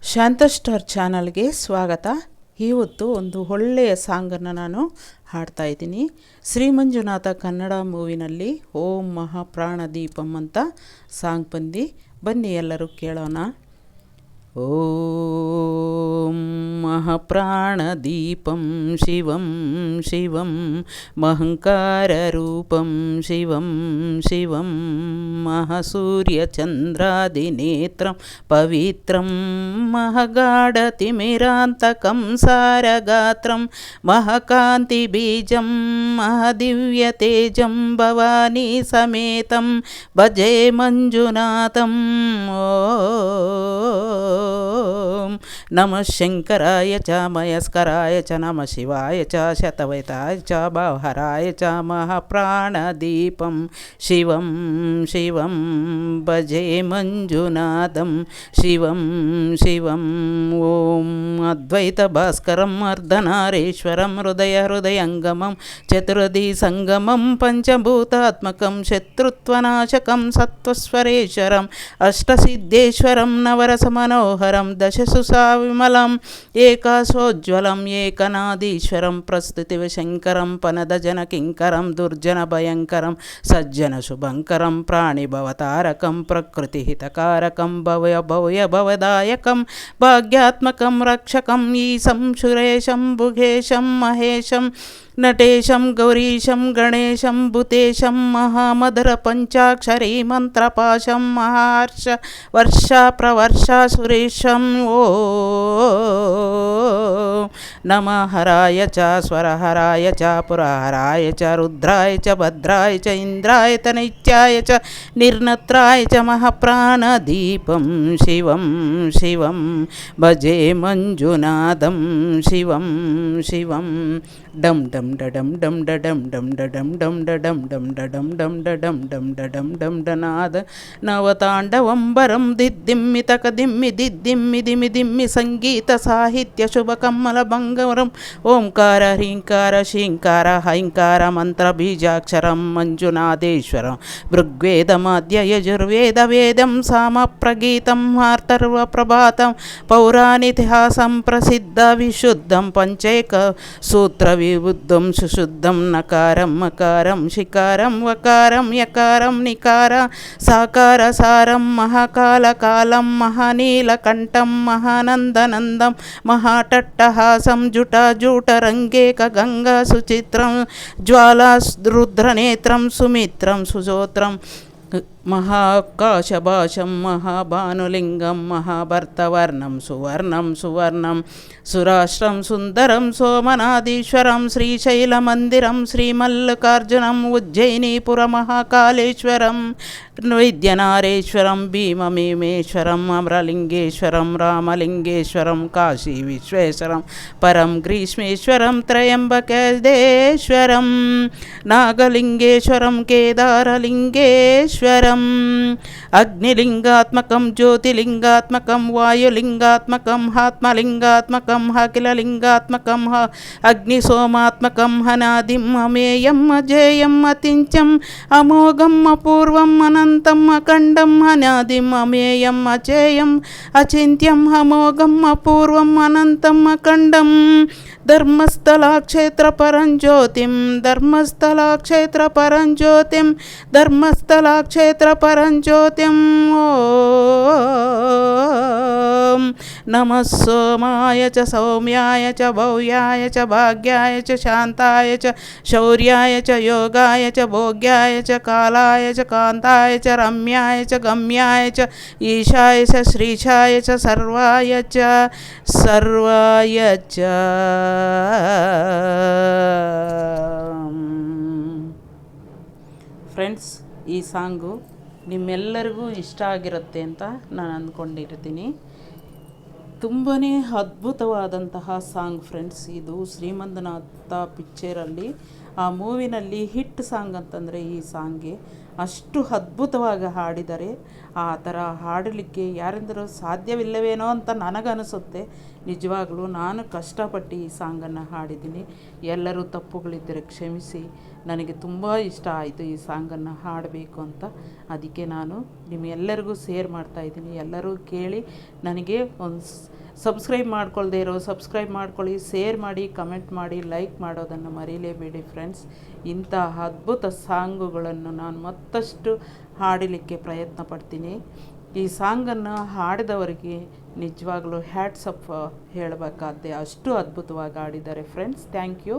ಶಾಂತ star ಚಾನಲ್ಗೆ ಸ್ವಾಗತ. ಇವತ್ತು ಒಂದು ಒಳ್ಳೆಯ ಸಾಂಗನ್ನು ನಾನು ಹಾಡ್ತಾ ಇದ್ದೀನಿ. ಶ್ರೀ ಮಂಜುನಾಥ ಕನ್ನಡ ಮೂವಿನಲ್ಲಿ ಓಂ ಮಹಾಪ್ರಾಣದೀಪಂ ಅಂತ ಸಾಂಗ್ ಬನ್ನಿ ಎಲ್ಲರೂ ಕೇಳೋಣ. ಓಂ ಮಹಾಪ್ರಾಣದೀಪಂ ಶಿವಂ ಶಿವಂ ಮಹಂಕಾರರೂಪಂ ಶಿವಂ ಶಿವಂ ಮಹಾಸೂರ್ಯಚಂದ್ರಾದಿನೇತ್ರಂ ಪವಿತ್ರಂ ಮಹಗಾಢತಿಮಿರಾಂತಕಂ ಸಾರಗಾತ್ರಂ ಮಹಾಕಾಂತಿಬೀಜಂ ಮಹಾದಿವ್ಯತೇಜಂ ಭವಾನಿ ಸಮೇತಂ ಭಜೆ ಮಂಜುನಾಥಂ. ಓಂ ನಮಃ ಶಂಕರಾಯ ಚ ಮಯಸ್ಕರಾಯ ಚ ನಮಃ ಶಿವಾಯ ಚ ಶತವೈತಾಯ ಚ ಭಾವಹರಾಯ ಚ ಮಹಾಪ್ರಾಣದೀಪಂ ಶಿವಂ ಶಿವಂ ಭಜೆ ಮಂಜುನಾಥಂ ಶಿವಂ ಶಿವಂ. ಓಂ ಅದ್ವೈತ ಭಾಸ್ಕರಂ ಅರ್ಧನಾರೀಶ್ವರಂ ಹೃದಯಂಗಮಂ ಚತುರದಿ ಸಂಗಮಂ ಪಂಚಭೂತಾತ್ಮಕಂ ಶತ್ರುತ್ವನಾಶಕಂ ಸತ್ವಸ್ವರೇಶ್ವರಂ ಅಷ್ಟಸಿದ್ಧೇಶ್ವರಂ ನವರಸಮನೋಹರಂ ದಶಸುಸಾ ವಿಮಲಂ ಏಕಾಸೋಜ್ವಲಂ ಏಕನಾದೀಶ್ವರಂ ಪ್ರಸ್ತುತಿವಶಂಕರಂ ಪನದಜನ ಕಿಂಕರಂ ದುರ್ಜನ ಭಯಂಕರಂ ಸಜ್ಜನ ಶುಭಂಕರಂ ಪ್ರಾಣಿಭವತಾರಕಂ ಪ್ರಕೃತಿ ಹಿತಕಾರಕಂ ಭವ್ಯ ಭವದಾಯಕಂ ಭಾಗ್ಯಾತ್ಮಕಂ ರಕ್ಷಕಂ ಈಶಂ ಸುರೇಶಂ ಭುಗೇಶಂ ಮಹೇಶಂ ನಟೇಶಂ ಗೌರೀಶಂ ಗಣೇಶಂ ಭೂತೇಶಂ ಮಹಾಮಧುರ ಪಂಚಾಕ್ಷರೀ ಮಂತ್ರಪಾಶಂ ಮಹಾರ್ಷ ವರ್ಷ ಪ್ರವರ್ಷ ಸುರೇಶಂ. ಓ ನಮಃ ಹರಾಯ ಚ ಸ್ವರಹರಾಯ ಚ ಪುರಹರಾಯ ಚ ರುದ್ರಾಯ ಚ ಭದ್ರಾಯ ಚ ಇಂದ್ರಾಯ ತನಿತ್ಯಾಯ ಚ ನಿರ್ನತ್ರಾಯ ಚ ಮಹಾಪ್ರಾಣದೀಪಂ ಶಿವಂ ಶಿವಂ ಭಜೆ ಮಂಜುನಾಥಂ ಶಿವಂ ಶಿವಂ. ಡಂ ಡಂ ಡಡಂ ಡಂ ಡಡಂ ಡಂ ಡಡಂ ಡಂ ಡಡಂ ಡಂ ಡಡಂ ಡಂ ಡಡಂ ಡಂ ಡಡಂ ಡಂ ಡನಾದ ನವತಾಂಡವಂಬರಂ ದಿದ್ದಿಮ್ಮಿ ತಕದಿಮ್ಮಿ ದಿದ್ದಿಮ್ಮಿ ದಿಮ್ಮಿ ದಿಮ್ಮಿ ಸಂಗೀತ ಸಾಹಿತ್ಯ ಶುಭ ಕಮ್ಮಲ ಭಂಗವರಂ ಓಂಕಾರ ಹ್ರೀಂಕಾರ ಶೀಂಕಾರ ಹೈಂಕಾರ ಮಂತ್ರ ಬೀಜಾಕ್ಷರಂ ಮಂಜುನಾಥೇಶ್ವರಂ ಋಗ್ವೇದ ಮಾಧ್ಯ ಯಜುರ್ವೇದ ವೇದಂ ಸಾಮ ಪ್ರಗೀತಂ ಆರ್ತರ್ವ ಪ್ರಭಾತಂ ಪೌರಾಣಿತಿಹಾಸಂ ಪ್ರಸಿದ್ಧ ವಿಶುದ್ಧಂ ಪಂಚೈಕ ಸೂತ್ರ ವಿಬುದ್ಧಂ ಸುಶುದ್ಧಂ ನಕಾರಂ ಮಕಾರಂ ಶಿಕಾರಂ ವಕಾರಂ ಯಕಾರಂ ನಿಕಾರ ಸಾಕಾರ ಸಾರಂ ಮಹಾಕಾಲ ಕಾಲಂ ಮಹಾನೀಲಕಂಠಂ ಮಹಾನಂದನಂದಂ ಮಹಾಟಟ್ಟಹಾಸಂ ಜುಟಾಜೂಟರಂಗೇಕ ಗಂಗಾ ಸುಚಿತ್ರಂ ಜ್ವಾಲಾ ರುದ್ರನೇತ್ರಂ ಸುಮಿತ್ರಂ ಸುಜೋತ್ರಂ ಮಹಾಕಾಶಭಾಷಂ ಮಹಾಭಾನುಲಿಂಗಂ ಮಹಾಭರ್ತವರ್ಣಂ ಸುವರ್ಣಂ ಸುವರ್ಣಂ ಸುರಾಷ್ಟ್ರಂ ಸುಂದರಂ ಸೋಮನಾಥೀಶ್ವರಂ ಶ್ರೀಶೈಲಮಂದಿರಂ ಶ್ರೀಮಲ್ಲಿಕಾರ್ಜುನಂ ಉಜ್ಜಯಿನೀಪುರ ಮಹಾಕಾಲೇಶ್ವರಂ ವೈದ್ಯನಾರೇಶ್ವರಂ ಭೀಮಮೇಶ್ವರಂ ಅಮರಲಿಂಗೇಶ್ವರಂ ರಾಮಲಿಂಗೇಶ್ವರಂ ಕಾಶಿ ವಿಶ್ವೇಶ್ವರಂ ಪರಂ ಗ್ರೀಷ್ಮೇಶ್ವರಂ ತ್ರಯಂಬಕೇಶ್ವರಂ ನಾಗಲಿಂಗೇಶ್ವರಂ ಕೇದಾರಲಿಂಗೇಶ್ವರಂ ಅಗ್ನಿಲಿಂಗಾತ್ಮಕಂ ಜ್ಯೋತಿಲಿಂಗಾತ್ಮಕಂ ವಾಯುಲಿಂಗಾತ್ಮಕಂ ಆತ್ಮಲಿಂಗಾತ್ಮಕಂ ಅಖಿಲಲಿಂಗಾತ್ಮಕಂ ಅಗ್ನಿಸೋಮಾತ್ಮಕಂ ಅನಾದಿಂ ಅಮೇಯಂ ಅಜೇಯಂ ಅತಿಂಚಂ ಅಮೋಘಂ ಅಪೂರ್ವಂ ಅನಂತಂ ಅಖಂಡಂ ಅನಾದಿಂ ಅಮೇಯಂ ಅಜೇಯಂ ಅಚಿಂತ್ಯಂ ಅಮೋಘಂ ಅಪೂರ್ವಂ ಅನಂತಂ ಅಖಂಡಂ ಧರ್ಮಸ್ಥಳಕ್ಷೇತ್ರ ಪರಂಜ್ಯೋತಿಂ ಧರ್ಮಸ್ಥಳಕ್ಷೇತ್ರ ಪರಂಜ್ಯೋತಿಂ ಧರ್ಮಸ್ಥಳಕ್ಷೇತ್ರ ಪರಂಜ್ಯೋತಿಂ. ಓಂ ನಮಃ ಸೋಮಾಯ ಚ ಸೌಮ್ಯಾಯ ಚ ಭವ್ಯಾಯ ಚ ಭಾಗ್ಯಾಯ ಚ ಶಾಂತಾಯ ಚ ಶೌರ್ಯಾಯ ಚ ಯೋಗಾಯ ಚ ಭೋಗ್ಯಾಯ ಚ ಕಾಲಾಯ ಚ ಕಾಂತಾಯ ಚ ರಮ್ಯಾಯ ಚ ಗಮ್ಯಾಯ ಚ ಈಶಾಯ ಚ ಶ್ರೀಶಾಯ ಚ ಸರ್ವಾಯ ಚ ಸರ್ವಾಯ ಚ. ಫ್ರೆಂಡ್ಸ್, ಈ ಸಾಂಗು ನಿಮ್ಮೆಲ್ಲರಿಗೂ ಇಷ್ಟ ಆಗಿರುತ್ತೆ ಅಂತ ನಾನು ಅಂದ್ಕೊಂಡಿರ್ತೀನಿ. ತುಂಬಾ ಅದ್ಭುತವಾದಂತಹ ಸಾಂಗ್ ಫ್ರೆಂಡ್ಸ್. ಇದು ಶ್ರೀಮಂತನಾಥ ಪಿಕ್ಚರಲ್ಲಿ ಆ ಮೂವಿನಲ್ಲಿ ಹಿಟ್ ಸಾಂಗ್ ಅಂತಂದರೆ ಈ ಸಾಂಗ್ಗೆ. ಅಷ್ಟು ಅದ್ಭುತವಾಗಿ ಹಾಡಿದ್ದಾರೆ. ಆ ಥರ ಹಾಡಲಿಕ್ಕೆ ಯಾರಿಂದಲೂ ಸಾಧ್ಯವಿಲ್ಲವೇನೋ ಅಂತ ನನಗನಿಸುತ್ತೆ. ನಿಜವಾಗ್ಲೂ ನಾನು ಕಷ್ಟಪಟ್ಟು ಈ ಸಾಂಗನ್ನು ಹಾಡಿದ್ದೀನಿ. ಎಲ್ಲರೂ ತಪ್ಪುಗಳಿದ್ದರೆ ಕ್ಷಮಿಸಿ. ನನಗೆ ತುಂಬ ಇಷ್ಟ ಆಯಿತು ಈ ಸಾಂಗನ್ನು ಹಾಡಬೇಕು ಅಂತ. ಅದಕ್ಕೆ ನಾನು ನಿಮ್ಮೆಲ್ಲರಿಗೂ ಶೇರ್ ಮಾಡ್ತಾಯಿದ್ದೀನಿ. ಎಲ್ಲರೂ ಕೇಳಿ ನನಗೆ ಒಂದು ಸಬ್ಸ್ಕ್ರೈಬ್ ಮಾಡ್ಕೊಳ್ದೇ ಇರೋ ಸಬ್ಸ್ಕ್ರೈಬ್ ಮಾಡ್ಕೊಳ್ಳಿ, ಶೇರ್ ಮಾಡಿ, ಕಮೆಂಟ್ ಮಾಡಿ, ಲೈಕ್ ಮಾಡೋದನ್ನು ಮರೀಲೇಬೇಡಿ ಫ್ರೆಂಡ್ಸ್. ಇಂಥ ಅದ್ಭುತ ಸಾಂಗುಗಳನ್ನು ನಾನು ಮತ್ತಷ್ಟು ಹಾಡಲಿಕ್ಕೆ ಪ್ರಯತ್ನ ಪಡ್ತೀನಿ. ಈ ಸಾಂಗನ್ನು ಹಾಡಿದವರಿಗೆ ನಿಜವಾಗ್ಲೂ ಹ್ಯಾಟ್ಸ್ ಅಪ್ ಹೇಳಬೇಕಾದ್ದೆ. ಅಷ್ಟು ಅದ್ಭುತವಾಗಿ ಹಾಡಿದ್ದಾರೆ ಫ್ರೆಂಡ್ಸ್. Thank you.